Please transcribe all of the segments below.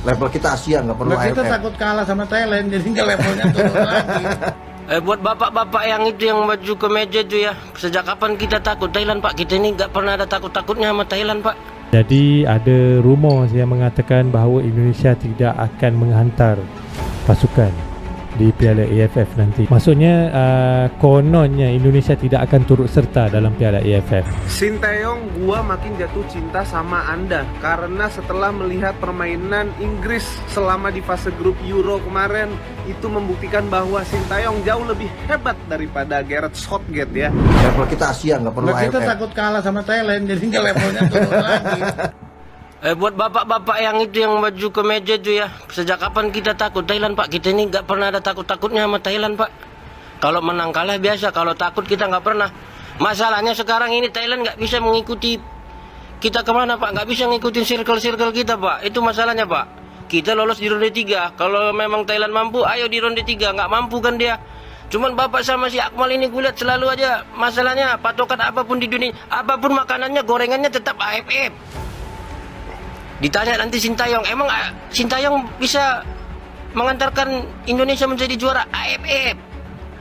Level kita Asia, nggak perlu Kita AFF. takut kalah sama Thailand, jadi nggak levelnya turun lagi. Buat bapak-bapak yang itu yang baju kemeja itu ya, sejak kapan kita takut Thailand Pak? Kita ini nggak pernah ada takut-takutnya sama Thailand Pak. Jadi ada rumor yang mengatakan bahawa Indonesia tidak akan menghantar pasukan di Piala AFF nanti. Maksudnya kononnya Indonesia tidak akan turut serta dalam Piala AFF. Sinteyong, gua makin jatuh cinta sama Anda karena setelah melihat permainan Inggris selama di fase grup Euro kemarin, itu membuktikan bahwa Sinteyong jauh lebih hebat daripada Gareth Southgate ya. Level kita Asia, nggak perlu Kita AFF. takut kalah sama Thailand, jadi nggak levelnya turun lagi. Buat bapak-bapak yang itu yang baju kemeja itu ya, sejak kapan kita takut Thailand Pak? Kita ini nggak pernah ada takut-takutnya sama Thailand Pak. Kalau menang kalah biasa, kalau takut kita nggak pernah. Masalahnya sekarang ini Thailand nggak bisa mengikuti kita kemana Pak? Nggak bisa ngikutin circle-circle kita Pak. Itu masalahnya Pak. Kita lolos di ronde 3. Kalau memang Thailand mampu, ayo di ronde 3. Nggak mampu kan dia. Cuman bapak sama si Akmal ini kulihat selalu aja masalahnya patokan apapun di dunia, apapun makanannya, gorengannya tetap AFF. Ditanya nanti Sinteyong, emang Sinteyong bisa mengantarkan Indonesia menjadi juara AFF?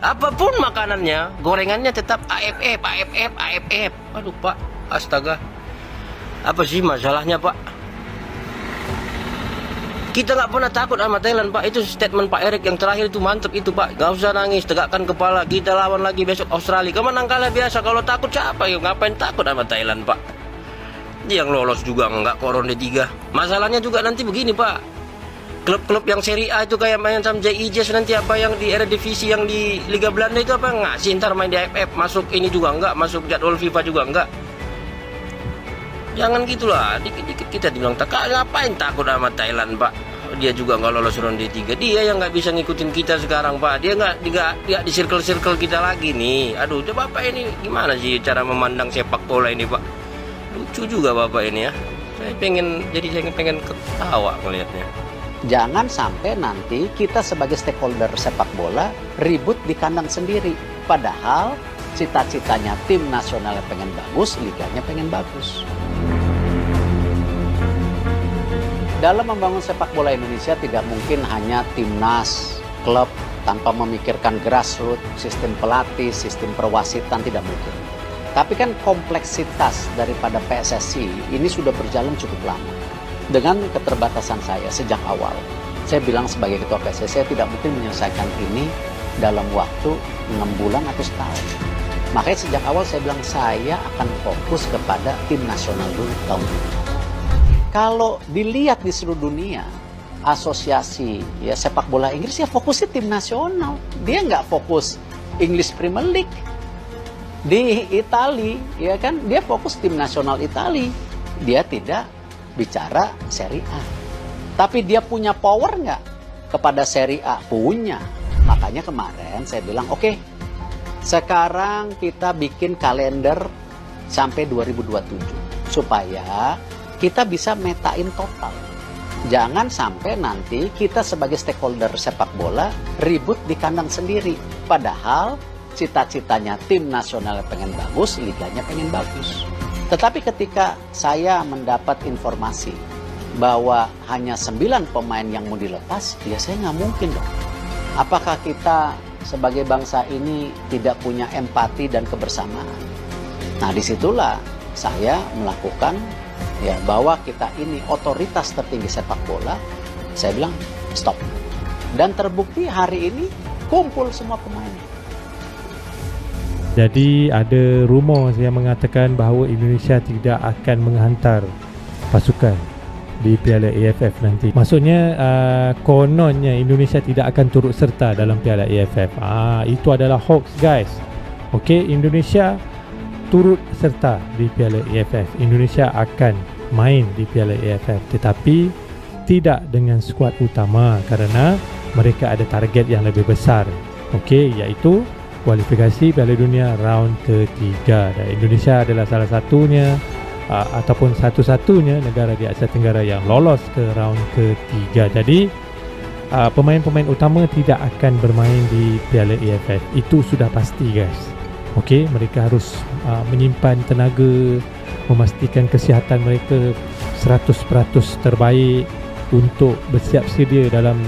Apapun makanannya, gorengannya tetap AFF, AFF, AFF. Aduh Pak, astaga. Apa sih masalahnya Pak? Kita nggak pernah takut sama Thailand Pak. Itu statement Pak Erik yang terakhir itu mantep itu Pak. Gak usah nangis, tegakkan kepala. Kita lawan lagi besok Australia. Kemenang kalah biasa. Kalau takut siapa ya? Ngapain takut sama Thailand Pak? Dia yang lolos juga nggak ke ronde 3. Masalahnya juga nanti begini Pak. Klub-klub yang Serie A itu kayak main sama JIJS nanti apa yang di Eredivisie yang di Liga Belanda itu apa ngasih ntar main di AFF. Masuk ini juga enggak, masuk jadwal FIFA juga enggak. Jangan gitulah, dikit-dikit kita dibilang ngapain takut sama Thailand Pak. Dia juga nggak lolos ronde 3. Dia yang nggak bisa ngikutin kita sekarang Pak. Dia nggak di circle-circle kita lagi nih. Aduh, coba Bapak ini gimana sih cara memandang sepak bola ini Pak? Lucu juga Bapak ini ya. Saya pengen ketawa melihatnya. Jangan sampai nanti kita sebagai stakeholder sepak bola ribut di kandang sendiri. Padahal cita-citanya tim nasionalnya pengen bagus, liganya pengen bagus. Dalam membangun sepak bola Indonesia tidak mungkin hanya timnas, klub tanpa memikirkan grassroots, sistem pelatih, sistem perwasitan, tidak mungkin. Tapi kan kompleksitas daripada PSSI ini sudah berjalan cukup lama. Dengan keterbatasan saya sejak awal, saya bilang sebagai ketua PSSI, saya tidak mungkin menyelesaikan ini dalam waktu 6 bulan atau setahun. Makanya sejak awal saya bilang saya akan fokus kepada tim nasional dulu tahun ini. Kalau dilihat di seluruh dunia, asosiasi ya sepak bola Inggris ya fokusnya tim nasional. Dia nggak fokus English Premier League. Di Itali, ya kan, dia fokus tim nasional Itali. Dia tidak bicara Serie A. Tapi dia punya power nggak kepada Serie A? Punya. Makanya kemarin saya bilang, oke, sekarang kita bikin kalender sampai 2027. Supaya kita bisa metain total. Jangan sampai nanti kita sebagai stakeholder sepak bola ribut di kandang sendiri. Padahal cita-citanya tim nasional pengen bagus, liganya pengen bagus. Tetapi ketika saya mendapat informasi bahwa hanya 9 pemain yang mau dilepas, ya saya nggak mungkin dong. Apakah kita sebagai bangsa ini tidak punya empati dan kebersamaan? Nah disitulah saya melakukan ya bahwa kita ini otoritas tertinggi sepak bola. Saya bilang stop. Dan terbukti hari ini kumpul semua pemainnya. Jadi ada rumor yang mengatakan bahawa Indonesia tidak akan menghantar pasukan di Piala AFF nanti. Maksudnya kononnya Indonesia tidak akan turut serta dalam Piala AFF. Itu adalah hoax guys. Okey, Indonesia turut serta di Piala AFF. Indonesia akan main di Piala AFF tetapi tidak dengan skuad utama kerana mereka ada target yang lebih besar. Okey, iaitu kualifikasi Piala Dunia round ketiga, dan Indonesia adalah salah satunya ataupun satu-satunya negara di Asia Tenggara yang lolos ke round ketiga. Jadi pemain-pemain utama tidak akan bermain di Piala AFF. Itu sudah pasti guys. Okey, mereka harus menyimpan tenaga, memastikan kesihatan mereka 100% terbaik untuk bersiap sedia dalam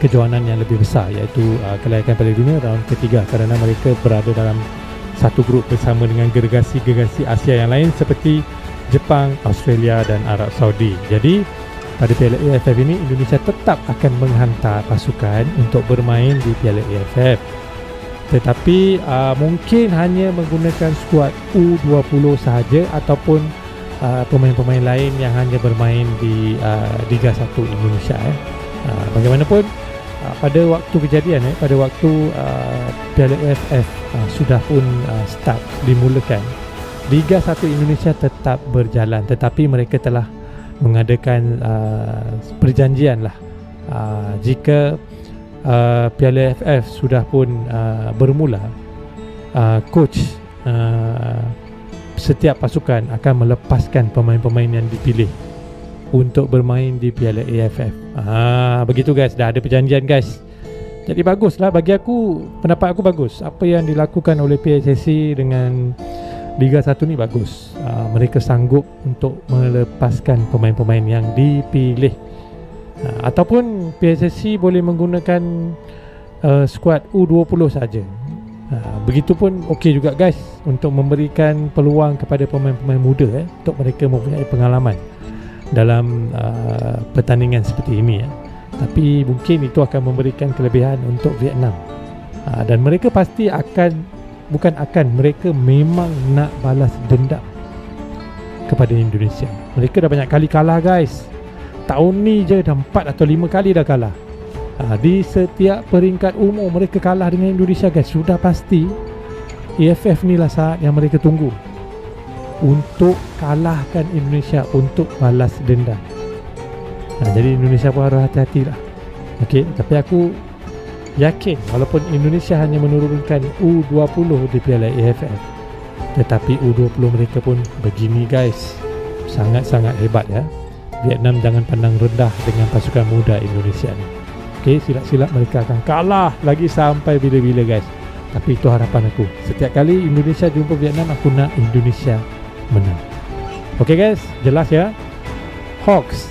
kejohanan yang lebih besar, iaitu kelayakan Piala Dunia round ketiga, kerana mereka berada dalam satu grup bersama dengan gergasi-gergasi Asia yang lain seperti Jepang, Australia dan Arab Saudi. Jadi pada Piala AFF ini Indonesia tetap akan menghantar pasukan untuk bermain di Piala AFF, tetapi mungkin hanya menggunakan skuad U20 sahaja ataupun pemain-pemain lain yang hanya bermain di Liga 1 Indonesia. Bagaimanapun pada waktu kejadian pada waktu Piala AFF sudah pun start dimulakan, Liga 1 Indonesia tetap berjalan, tetapi mereka telah mengadakan perjanjian lah, jika Piala AFF sudah pun bermula, coach setiap pasukan akan melepaskan pemain-pemain yang dipilih untuk bermain di Piala AFF. Begitu guys, dah ada perjanjian guys. Jadi baguslah bagi aku, pendapat aku bagus. Apa yang dilakukan oleh PSSC dengan Liga 1 ni bagus. Mereka sanggup untuk melepaskan pemain-pemain yang dipilih. Ataupun PSSC boleh menggunakan skuad U20 saja. Begitupun okey juga guys, untuk memberikan peluang kepada pemain-pemain muda untuk mereka mempunyai pengalaman dalam pertandingan seperti ini. Tapi mungkin itu akan memberikan kelebihan untuk Vietnam. Dan mereka pasti akan, mereka memang nak balas dendam kepada Indonesia. Mereka dah banyak kali kalah guys. Tahun ni je dah 4 atau 5 kali dah kalah. Di setiap peringkat umur mereka kalah dengan Indonesia guys. Sudah pasti AFF ni lah saat yang mereka tunggu untuk kalahkan Indonesia, untuk balas dendam. Jadi Indonesia pun harus hati-hati lah. Okay, tapi aku yakin walaupun Indonesia hanya menurunkan U20 di Piala AFF, tetapi U20 mereka pun begini guys, sangat-sangat hebat ya. Vietnam jangan pandang rendah dengan pasukan muda Indonesia ni. Okay, silap-silap mereka akan kalah lagi sampai bila-bila guys. Tapi itu harapan aku. Setiap kali Indonesia jumpa Vietnam, aku nak Indonesia menang. Okay guys, jelas ya. Hawks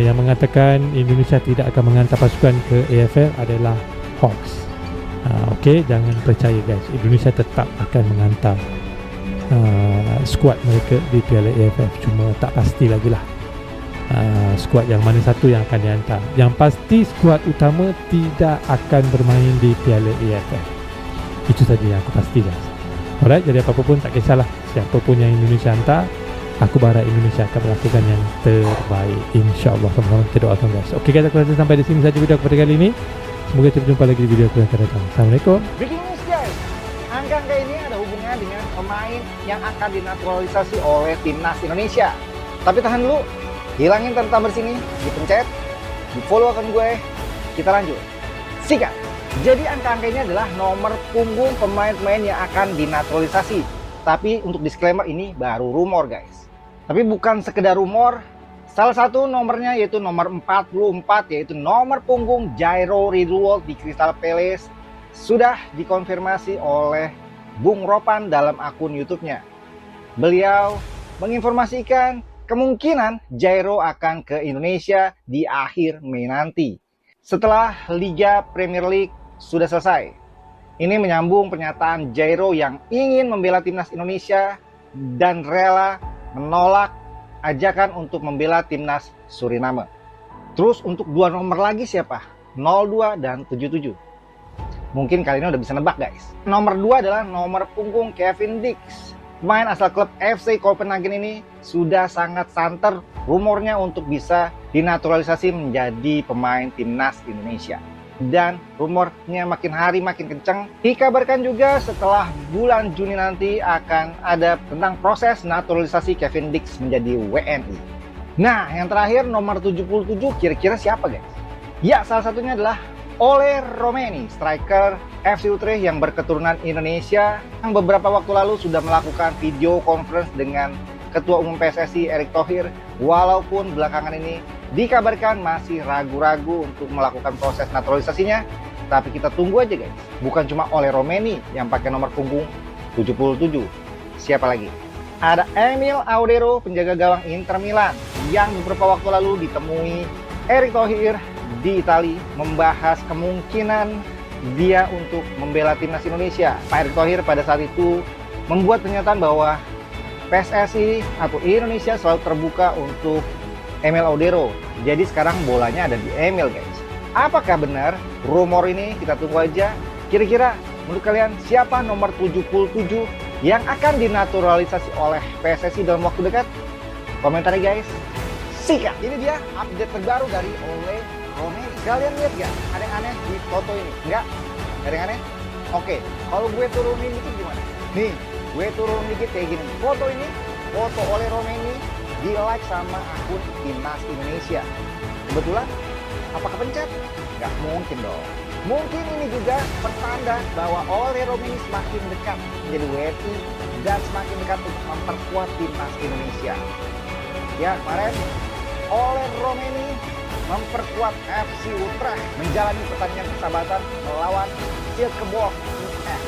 yang mengatakan Indonesia tidak akan menghantar pasukan ke AFF adalah Hawks. Okay, jangan percaya guys, Indonesia tetap akan menghantar skuad mereka di Piala AFF. Cuma tak pasti lagi lah skuad yang mana satu yang akan dihantar. Yang pasti skuad utama tidak akan bermain di Piala AFF. Itu saja yang aku pasti guys. Alright, jadi apa-apa pun tak kisahlah siapa pun yang Indonesia hantar, aku berharap Indonesia akan melakukan yang terbaik, InsyaAllah. Sama-sama kita doakan guys. Ok guys, aku rasa sampai di sini saja video aku pada kali ini. Semoga kita berjumpa lagi di video aku yang akan datang. Assalamualaikum. Breaking news guys, angka-angka ini ada hubungan dengan pemain yang akan dinaturalisasi oleh timnas Indonesia. Tapi tahan dulu, hilangin tanda tambah sini, dipencet, di follow akun gue, kita lanjut. Sikat. Jadi angka-angka ini adalah nomor punggung pemain-pemain yang akan dinaturalisasi. Tapi untuk disclaimer, ini baru rumor guys. Tapi bukan sekedar rumor. Salah satu nomornya yaitu nomor 44, yaitu nomor punggung Jairo Ridulwald di Crystal Palace, sudah dikonfirmasi oleh Bung Ropan dalam akun YouTube-nya. Beliau menginformasikan kemungkinan Jairo akan ke Indonesia di akhir Mei nanti, setelah Liga Premier League sudah selesai. Ini menyambung pernyataan Jairo yang ingin membela timnas Indonesia dan rela menolak ajakan untuk membela timnas Suriname. Terus untuk dua nomor lagi siapa? 02 dan 77. Mungkin kali ini udah bisa nebak guys. Nomor 2 adalah nomor punggung Kevin Dix. Pemain asal klub FC Copenhagen ini sudah sangat santer rumornya untuk bisa dinaturalisasi menjadi pemain timnas Indonesia. Dan rumornya makin hari makin kencang. Dikabarkan juga setelah bulan Juni nanti akan ada tentang proses naturalisasi Kevin Dix menjadi WNI. Nah, yang terakhir nomor 77 kira-kira siapa guys? Ya, salah satunya adalah Ole Romeni, striker FC Utrecht yang berketurunan Indonesia, yang beberapa waktu lalu sudah melakukan video conference dengan Ketua Umum PSSI Erick Thohir, walaupun belakangan ini dikabarkan masih ragu-ragu untuk melakukan proses naturalisasinya. Tapi kita tunggu aja guys. Bukan cuma Ole Romeni yang pakai nomor punggung 77. Siapa lagi? ada Emil Audero, penjaga gawang Inter Milan, yang beberapa waktu lalu ditemui Erick Thohir di Italia membahas kemungkinan dia untuk membela timnas Indonesia. Pak Erick Thohir pada saat itu membuat pernyataan bahwa PSSI atau Indonesia selalu terbuka untuk Emil Audero. Jadi sekarang bolanya ada di Emil, guys. Apakah benar rumor ini? Kita tunggu aja. Kira-kira menurut kalian siapa nomor 77 yang akan dinaturalisasi oleh PSSI dalam waktu dekat? Komentar guys. Sikat. Ini dia update terbaru dari Ole Romeni. Kalian lihat gak? Ada yang aneh di foto ini? Enggak? Ada yang aneh? Oke, kalau gue turunin dikit gimana? Nih, gue turun dikit kayak gini. Foto ini, foto Ole Romeni di like sama akun Timnas Indonesia. Kebetulan, apakah pencet? Nggak mungkin dong. Mungkin ini juga pertanda bahwa Ole Romeni semakin dekat menjadi WNI dan semakin dekat untuk memperkuat Timnas Indonesia. Ya, kemarin Ole Romeni memperkuat FC Utrecht menjalani pertandingan persahabatan melawan Silkeborg UF.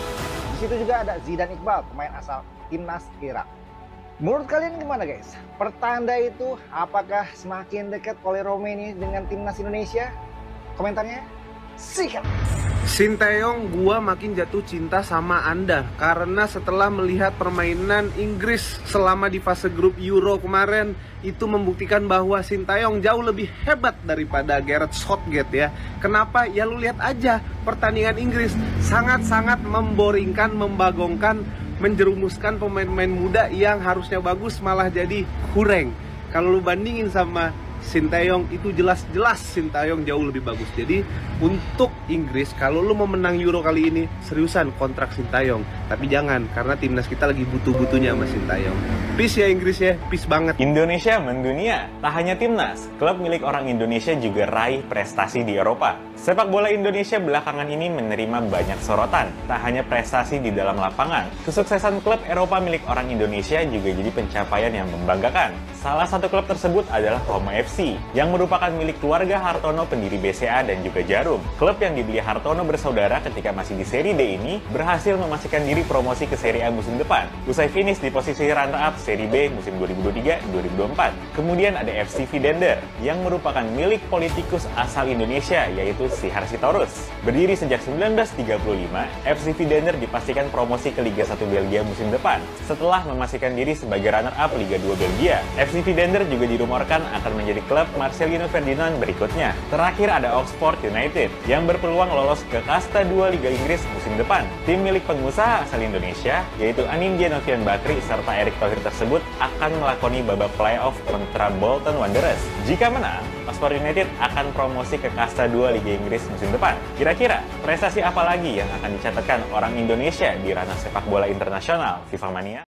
Di situ juga ada Zidane Iqbal, pemain asal Timnas Irak. Menurut kalian gimana guys? Pertanda itu apakah semakin dekat Ole Romeni dengan Timnas Indonesia? Komentarnya sikat. Sinteyong, gua makin jatuh cinta sama Anda karena setelah melihat permainan Inggris selama di fase grup Euro kemarin, itu membuktikan bahwa Sinteyong jauh lebih hebat daripada Gareth Southgate ya. Kenapa? Ya lu lihat aja pertandingan Inggris sangat-sangat memboringkan, membagongkan, menjerumuskan pemain-pemain muda yang harusnya bagus malah jadi kurang. Kalau lu bandingin sama Sinteyong, itu jelas-jelas Sinteyong jauh lebih bagus. Jadi untuk Inggris, kalau lu mau menang Euro kali ini, seriusan kontrak Sinteyong. Tapi jangan, karena timnas kita lagi butuh-butuhnya sama Sinteyong. Peace ya Inggris ya, peace banget. Indonesia mendunia. Tak hanya timnas, klub milik orang Indonesia juga raih prestasi di Eropa. Sepak bola Indonesia belakangan ini menerima banyak sorotan. Tak hanya prestasi di dalam lapangan, kesuksesan klub Eropa milik orang Indonesia juga jadi pencapaian yang membanggakan. Salah satu klub tersebut adalah Roma FC, yang merupakan milik keluarga Hartono pendiri BCA dan juga Jarum. Klub yang dibeli Hartono bersaudara ketika masih di Serie D ini berhasil memastikan diri promosi ke Serie A musim depan, usai finish di posisi runner-up Serie B musim 2023-2024. Kemudian ada FC Vidender, yang merupakan milik politikus asal Indonesia, yaitu Sihar Sitorus. Berdiri sejak 1935, FC Vidender dipastikan promosi ke Liga 1 Belgia musim depan, setelah memastikan diri sebagai runner-up Liga 2 Belgia. FC Vidender juga dirumorkan akan menjadi klub Marcelino Ferdinand berikutnya. Terakhir ada Oxford United, yang berpeluang lolos ke kasta 2 Liga Inggris musim depan. Tim milik pengusaha asal Indonesia, yaitu Anindya Novian Bakri serta Erick Thohir tersebut akan melakoni babak playoff kontra Bolton Wanderers. Jika menang, Oxford United akan promosi ke kasta 2 Liga Inggris musim depan. Kira-kira prestasi apa lagi yang akan dicatatkan orang Indonesia di ranah sepak bola internasional FIFA Mania?